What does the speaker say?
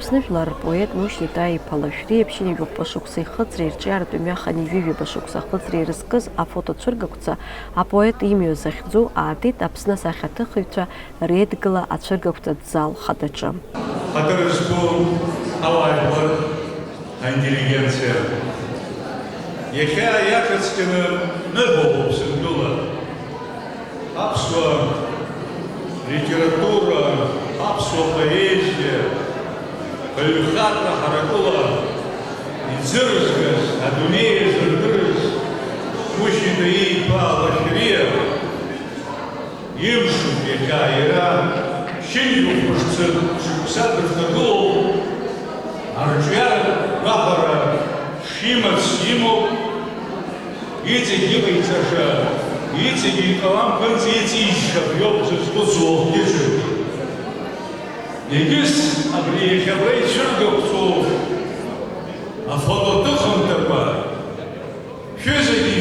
Аԥсны жәлар рпоет Мушьни Таиԥа Лашәриа ԥшьыни жәохәҟа шықәса ихыҵреи рҿиаратәи мҩахани ҩажәаба шықәса ахыҵреи ирызкыз афотоцәыргақәҵа апоет имҩа захьӡу аатит Аԥсны асахьаҭыхыҩцәа реидгыла ацәыргақәҵатә зал хадаҿы. Ҳаҭыр зқәу ауааи аинтеллигенциа иахьа иаҿацкны ныҳәоуп сырдәыла аԥсуа литература, аԥсуа поезиа, аҩхатәра ҳаракыла иӡырызгаз, адунеи зырдырыз Мушьни Таиԥа Лашәриа имшуп иахьа иара ԥшьынҩажәа шықәса дырҭагылоуп арҿиаратә гәаҟара шимац имоуп, иҵегь иҟаиҵаша, иҵегь икаламқәанӡа иҵишьшап иоуп зызхәыцуа ҳгьежьуп. Егьыс абри иахьабра ицәыргақәҵоу афотоҭыхымҭақәа шәызегьы